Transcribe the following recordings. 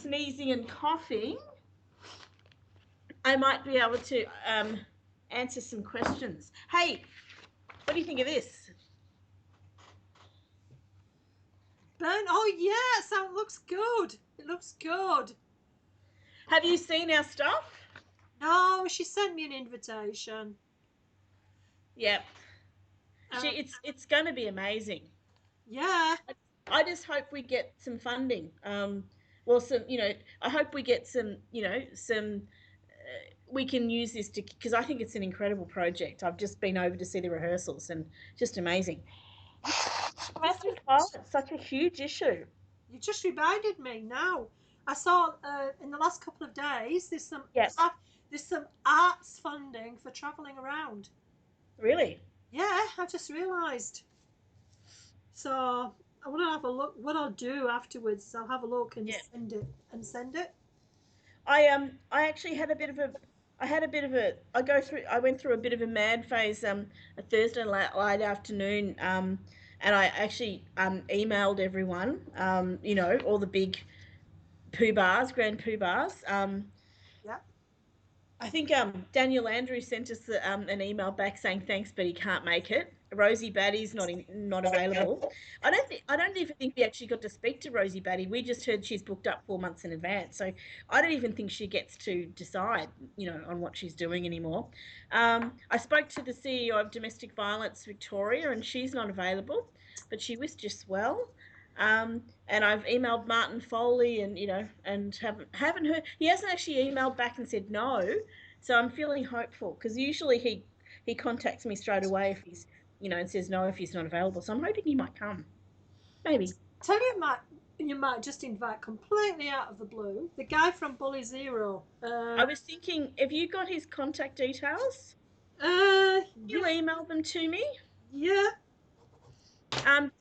sneezing and coughing, I might be able to answer some questions. Hey, what do you think of this? Ben, oh yes, that looks good. It looks good. Have you seen our stuff? No, she sent me an invitation. Yep. It's going to be amazing. Yeah. I just hope we get some funding. Well, some, I hope we get some, some. We can use this to, because I think it's an incredible project. I've just been over to see the rehearsals and just amazing. Domestic violence, such a huge issue. You just reminded me now. I saw in the last couple of days Yes. there's some arts funding for travelling around. Really? Yeah, I just realised. So I want to have a look. What I'll do afterwards is I'll have a look and Yeah. send it. I actually had a bit of a I went through a bit of a mad phase a Thursday late afternoon, and I actually emailed everyone, all the big grand poo bars. Yeah. I think Daniel Andrews sent us an email back saying thanks, but he can't make it. Rosie Batty's not available. I don't even think we actually got to speak to Rosie Batty. We just heard she's booked up 4 months in advance, so I don't even think she gets to decide, on what she's doing anymore. I spoke to the CEO of Domestic Violence Victoria, and she's not available, but she wished us well. And I've emailed Martin Foley, and and haven't heard. He hasn't actually emailed back and said no, so I'm feeling hopeful, because usually he contacts me straight away if he's and says no if he's not available. So I'm hoping he might come, maybe. Tell you might just invite completely out of the blue the guy from Bully Zero. I was thinking, have you got his contact details? You Yeah, email them to me. yeah,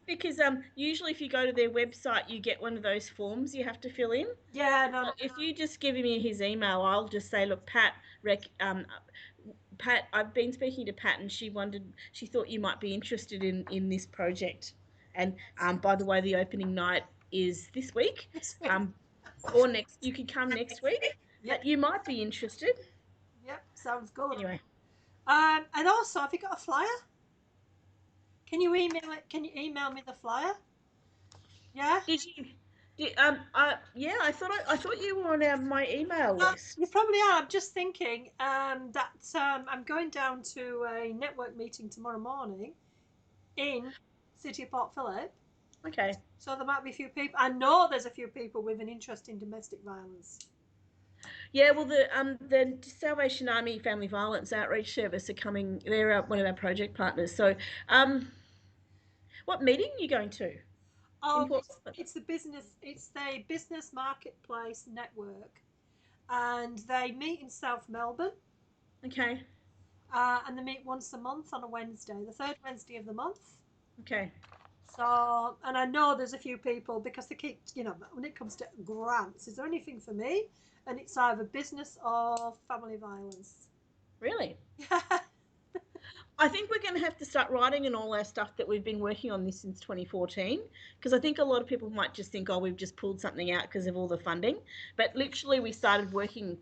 Because usually if you go to their website, you get one of those forms you have to fill in. yeah. No, Well, if you just give me his email, I'll just say, look, Pat, Pat, I've been speaking to Pat, and she thought you might be interested in this project. And by the way, the opening night is this week, it's me. or next. You could come next week, Yep, but you might be interested. yep. Sounds good. Anyway, And also, have you got a flyer? Can you email it? Can you email me the flyer? Yeah. did you? Yeah, I thought you were on my email list. You probably are. I'm just thinking that I'm going down to a network meeting tomorrow morning in City of Port Phillip. Okay. So there might be a few people. I know there's a few people with an interest in domestic violence. Yeah, well, the Salvation Army Family Violence Outreach Service are coming. They're one of our project partners. So, what meeting are you going to? In Oh, Port. it's the business marketplace network, and they meet in South Melbourne, Okay. and they meet once a month on a Wednesday, the third Wednesday of the month. Okay. So, and I know there's a few people because they keep, when it comes to grants, is there anything for me? And it's either business or family violence. Really? Yeah. I think we're going to have to start writing in all our stuff that we've been working on this since 2014, because I think a lot of people might just think, oh, we've just pulled something out because of all the funding. But literally, we started working.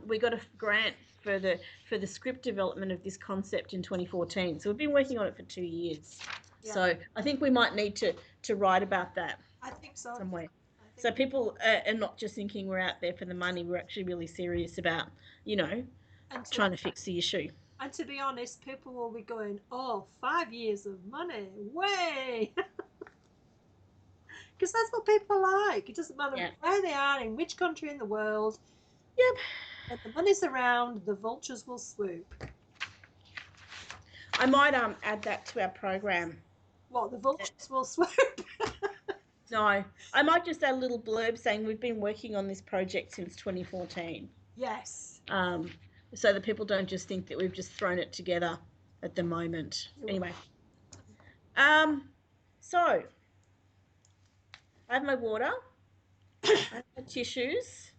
We got a grant for the script development of this concept in 2014. So we've been working on it for 2 years. Yeah. So I think we might need to write about that I think so. somewhere. So people are not just thinking we're out there for the money. We're actually really serious about, trying to fix the issue. And to be honest, people will be going, oh, 5 years of money, way. Because that's what people like. It doesn't matter where they are, in which country in the world. Yep. When the money's around, the vultures will swoop. I might add that to our program. What, the vultures will swoop? No, I might just add a little blurb saying we've been working on this project since 2014. Yes. So that people don't just think that we've just thrown it together at the moment. Anyway. So I have my water. I have my tissues.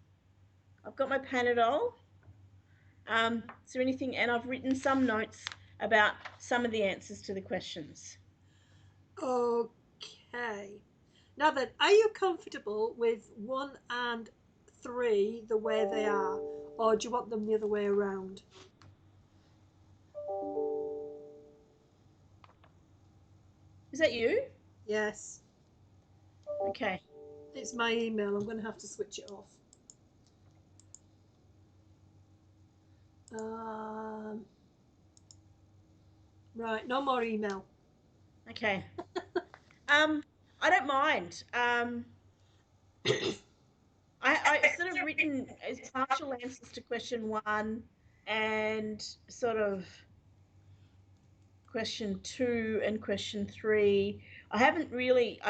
I've got my Panadol. Is there anything? And I've written some notes about some of the answers to the questions. Okay. Now then, are you comfortable with 1 and three the way they are, or do you want them the other way around? Is that you? Yes, Okay. it's my email. I'm going to have to switch it off. Um, right, no more email. Okay. I don't mind. I sort of written partial answers to question one and sort of question two and question three. I haven't really.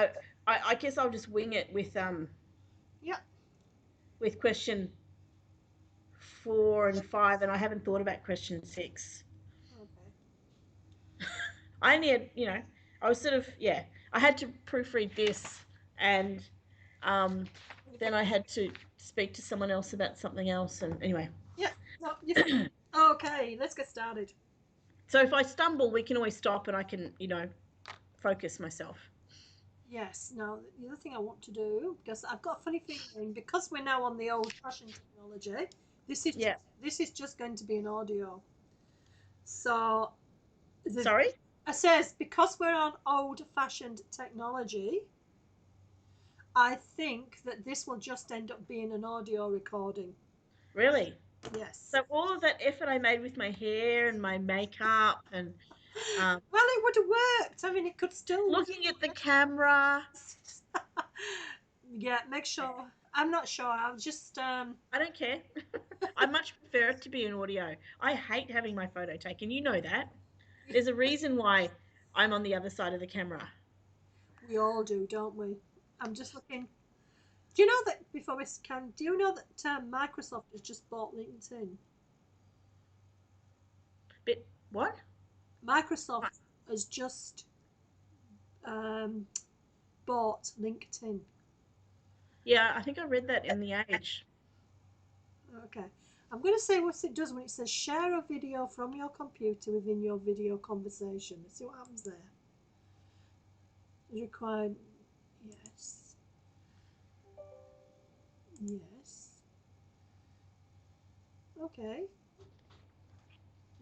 I guess I'll just wing it Yeah. with question four and five, and I haven't thought about question six. Okay. I only had, I was sort of, yeah, I had to proofread this, and um, then I had to speak to someone else about something else, and anyway. Yeah. No, you're fine. Okay, let's get started. So if I stumble, we can always stop, and I can, focus myself. Yes. Now, the other thing I want to do, because I've got a funny feeling, because we're now on the old-fashioned technology, this is Yeah. this is just going to be an audio. So, Sorry. it says because we're on old-fashioned technology, I think that this will just end up being an audio recording. Really? Yes. So all of that effort I made with my hair and my makeup and um, Well, it would have worked. I mean, it could still work. looking at the camera. Yeah, make sure. I'm not sure. I'll just I don't care. I much prefer it to be an audio. I hate having my photo taken. You know that. There's a reason why I'm on the other side of the camera. we all do, don't we? I'm just looking. Do you know that before we can? Do you know that Microsoft has just bought LinkedIn? But what? Microsoft has just um, bought LinkedIn. Yeah, I think I read that in The Age. Okay. I'm going to say what it does when it says share a video from your computer within your video conversation. Let's see what happens there. Is required. Yes. Yes. Okay.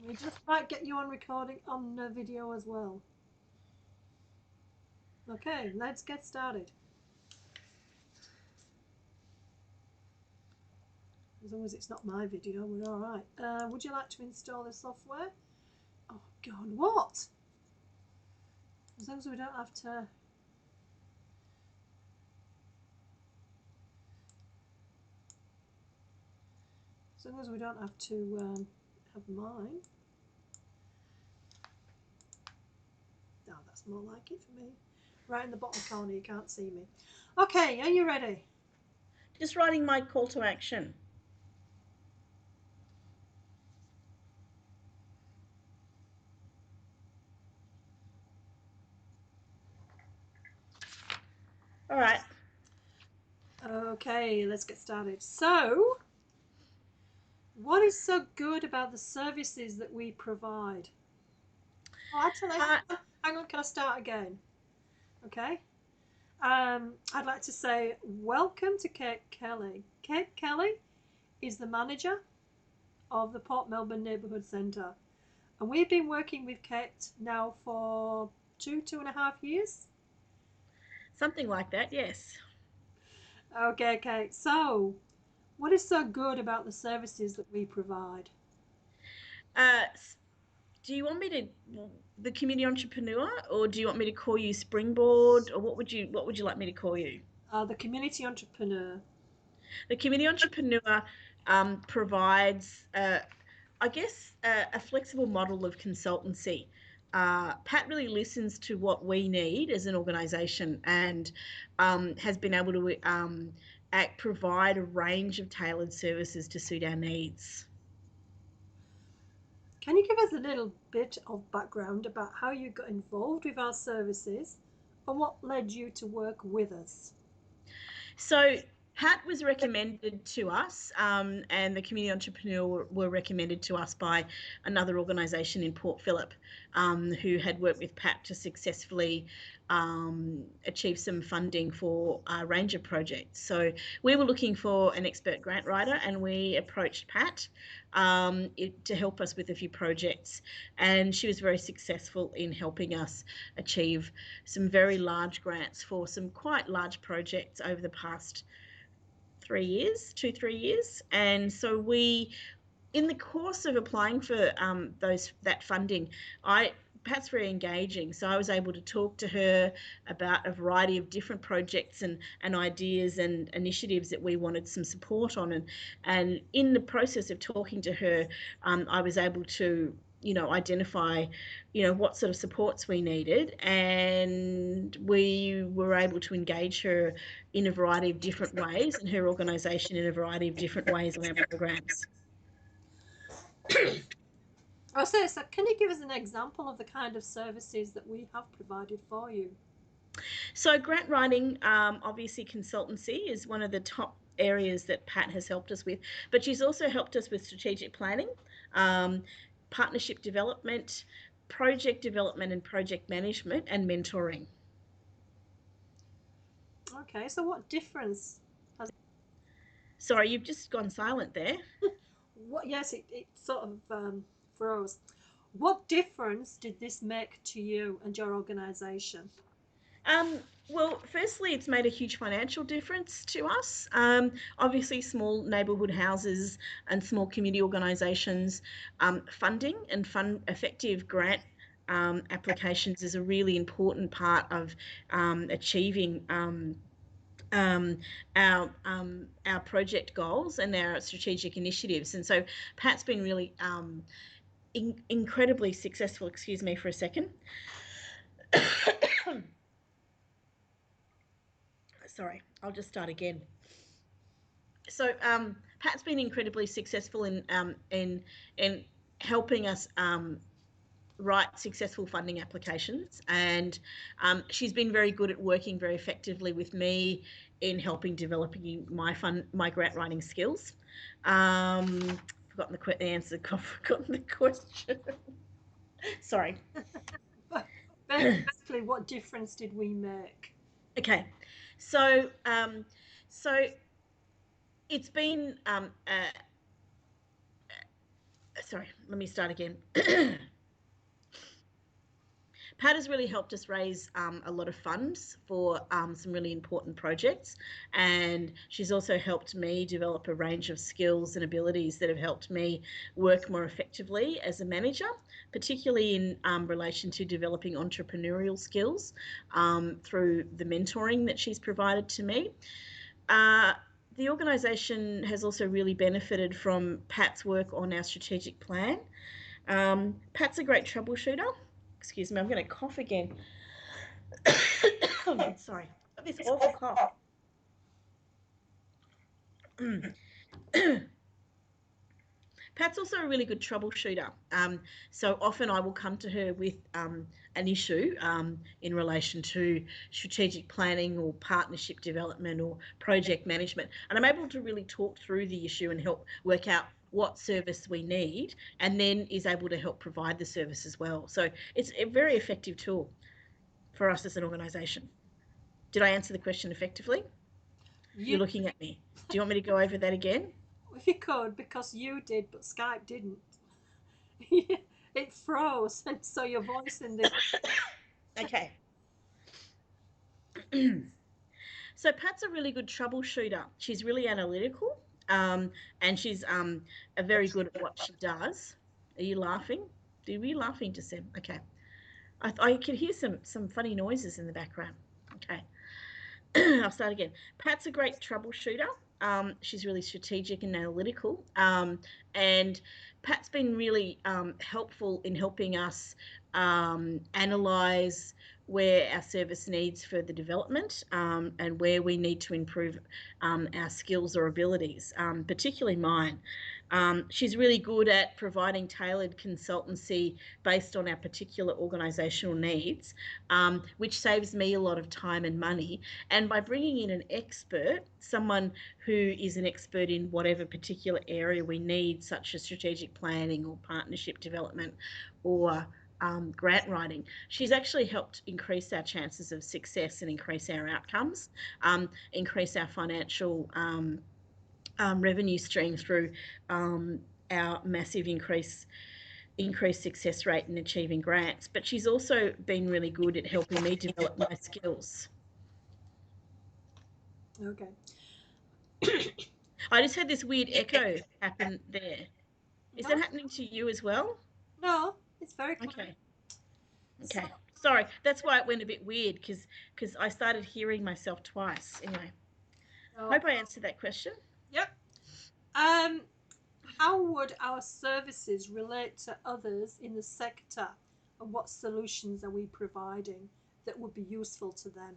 We just might get you on recording on the video as well. Okay, let's get started. As long as it's not my video, we're all right. Would you like to install the software? Oh God, what? As long as we don't have to. As long as we don't have to have mine. No, that's more like it for me. Right in the bottom corner, you can't see me. Okay, are you ready? Just writing my call to action. All right. Okay, let's get started. So, what is so good about the services that we provide? Oh, actually, hang on, can I start again? Okay. I'd like to say welcome to Kate Kelly. Kate Kelly is the manager of the Port Melbourne Neighbourhood Centre, and we've been working with Kate now for 2.5 years. Something like that, yes. Okay, Kate. So, what is so good about the services that we provide? Uh, do you want me to the community entrepreneur, or do you want me to call you Springboard, or what would you like me to call you? The community entrepreneur. The community entrepreneur provides, I guess, a flexible model of consultancy. Pat really listens to what we need as an organisation and has been able to provide a range of tailored services to suit our needs. Can you give us a little bit of background about how you got involved with our services and what led you to work with us? So Pat was recommended to us, and the community entrepreneur were recommended to us by another organisation in Port Phillip, who had worked with Pat to successfully achieve some funding for a range of projects. So we were looking for an expert grant writer, and we approached Pat to help us with a few projects. And she was very successful in helping us achieve some very large grants for some quite large projects over the past 3 years. And so we, in the course of applying for that funding, Pat's very engaging, so I was able to talk to her about a variety of different projects and ideas and initiatives that we wanted some support on, and in the process of talking to her, I was able to identify what sort of supports we needed, and we were able to engage her in a variety of different ways, and her organisation in a variety of different ways on our programs. I say, so can you give us an example of the kind of services that we have provided for you? So grant writing, obviously consultancy is one of the top areas that Pat has helped us with, but she's also helped us with strategic planning, partnership development, project development and project management, and mentoring. Okay, so what difference has Sorry, you've just gone silent there. yes, it sort of froze. What difference did this make to you and your organisation? Well, firstly, it's made a huge financial difference to us. Obviously, small neighbourhood houses and small community organisations, funding and effective grant applications is a really important part of achieving our project goals and our strategic initiatives. And so Pat's been really incredibly successful. Excuse me for a second. Sorry, I'll just start again. So Pat's been incredibly successful in helping us write successful funding applications, and she's been very good at working very effectively with me in helping developing my grant writing skills. Forgotten the answer. Forgotten the question. Sorry. Basically, what difference did we make? Okay, so it's been sorry. Let me start again. Pat has really helped us raise a lot of funds for some really important projects, and she's also helped me develop a range of skills and abilities that have helped me work more effectively as a manager, particularly in relation to developing entrepreneurial skills through the mentoring that she's provided to me. The organisation has also really benefited from Pat's work on our strategic plan. Pat's a great troubleshooter. Excuse me, I'm going to cough again. Sorry, got this awful cough. Pat's also a really good troubleshooter. So often I will come to her with an issue in relation to strategic planning or partnership development or project management. And I'm able to really talk through the issue and help work out what service we need, and then is able to help provide the service as well. So it's a very effective tool for us as an organisation. Did I answer the question effectively? You're looking at me. Do you want me to go over that again? If you could, because you did, but Skype didn't. It froze, and so your voice in the Okay. So Pat's a really good troubleshooter. She's really analytical, and she's very good at what she does. Are you laughing? Were you laughing, Sam? Okay. I could hear some funny noises in the background. Okay. I'll start again. Pat's a great troubleshooter. She's really strategic and analytical. And Pat's been really helpful in helping us analyze where our service needs further development, and where we need to improve our skills or abilities, particularly mine. She's really good at providing tailored consultancy based on our particular organisational needs, which saves me a lot of time and money. And by bringing in an expert, someone who is an expert in whatever particular area we need, such as strategic planning or partnership development or grant writing, she's actually helped increase our chances of success and increase our outcomes, increase our financial revenue stream through our massive increased success rate in achieving grants. But she's also been really good at helping me develop my skills. Okay. I just had this weird echo happen there. Is that happening to you as well? No, it's very clear. Okay. Okay. Sorry, that's why it went a bit weird, because I started hearing myself twice. Anyway, hope I answered that question. Yep. How would our services relate to others in the sector, and what solutions are we providing that would be useful to them?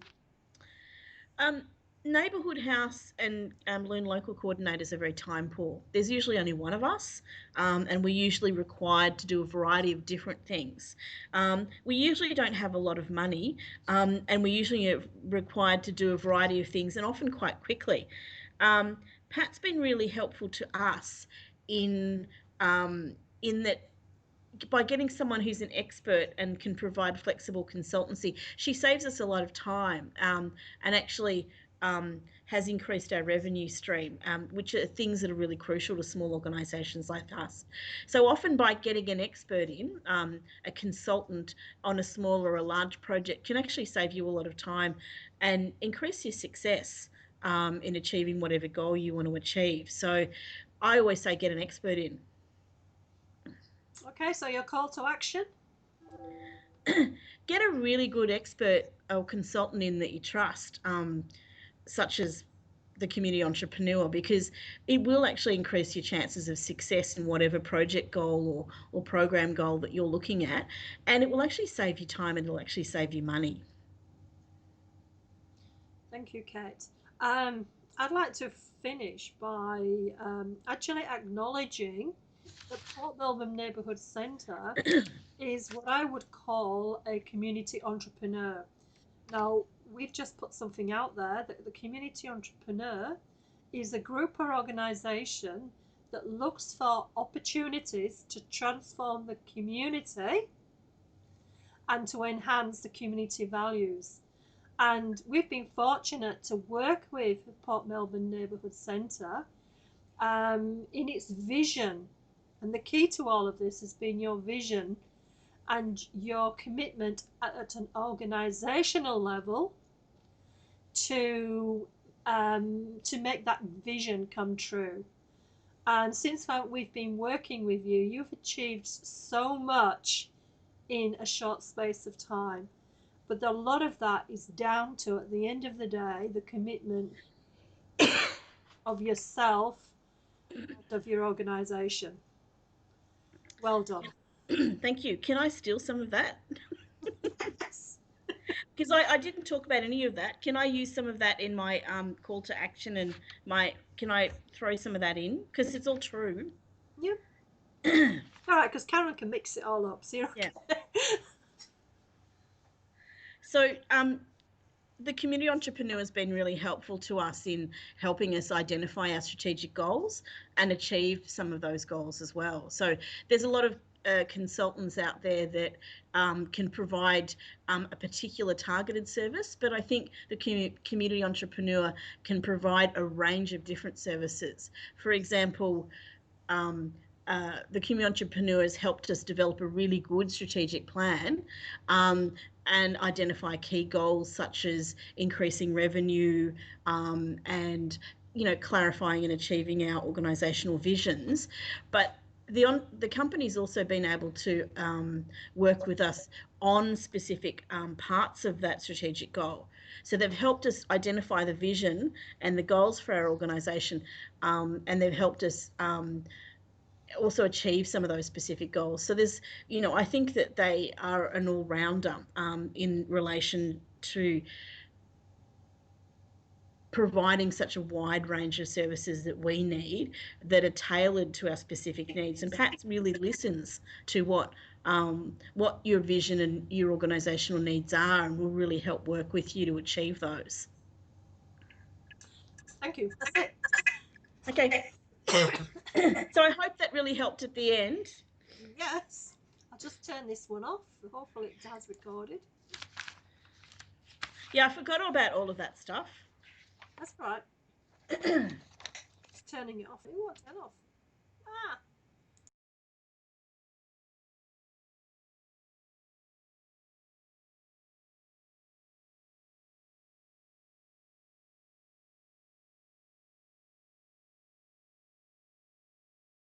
Neighbourhood house and Loon local coordinators are very time poor. There's usually only one of us, and we're usually required to do a variety of different things. We usually don't have a lot of money, and we usually are required to do a variety of things, and often quite quickly. Pat's been really helpful to us in that by getting someone who's an expert and can provide flexible consultancy, she saves us a lot of time, and actually has increased our revenue stream, which are things that are really crucial to small organisations like us. So often by getting an expert in, a consultant on a small or a large project can actually save you a lot of time and increase your success in achieving whatever goal you want to achieve. So I always say get an expert in. Okay, so your call to action? Get a really good expert or consultant in that you trust, such as the community entrepreneur, because it will actually increase your chances of success in whatever project goal or program goal that you're looking at, and it will actually save you time and it will actually save you money. Thank you, Kate. I'd like to finish by actually acknowledging the Port Melbourne Neighbourhood Centre is what I would call a community entrepreneur. Now, we've just put something out there that the community entrepreneur is a group or organisation that looks for opportunities to transform the community and to enhance the community values. And we've been fortunate to work with Port Melbourne Neighbourhood Centre in its vision. And the key to all of this has been your vision and your commitment at an organisational level to make that vision come true. And since we've been working with you, you've achieved so much in a short space of time. But a lot of that is down to, at the end of the day, the commitment of yourself and of your organisation. Well done. Thank you. Can I steal some of that? Yes. Because I didn't talk about any of that. Can I use some of that in my call to action and can I throw some of that in? Because it's all true. Yep. All right, because Karen can mix it all up. So yeah. So the community entrepreneur has been really helpful to us in helping us identify our strategic goals and achieve some of those goals as well. So there's a lot of consultants out there that can provide a particular targeted service, but I think the community entrepreneur can provide a range of different services. For example, the community entrepreneur has helped us develop a really good strategic plan and identify key goals such as increasing revenue and clarifying and achieving our organisational visions. But the company's also been able to work with us on specific parts of that strategic goal. So they've helped us identify the vision and the goals for our organisation, and they've helped us also achieve some of those specific goals. So there's, I think that they are an all-rounder in relation to providing such a wide range of services that we need that are tailored to our specific needs. And Pat really listens to what your vision and your organisational needs are, and will really help work with you to achieve those. Thank you. That's it. Okay. So I hope that really helped at the end. Yes. I'll just turn this one off. Hopefully it has recorded. Yeah, I forgot about all of that stuff. That's right. Just turning it off. Ooh, turn off. Ah.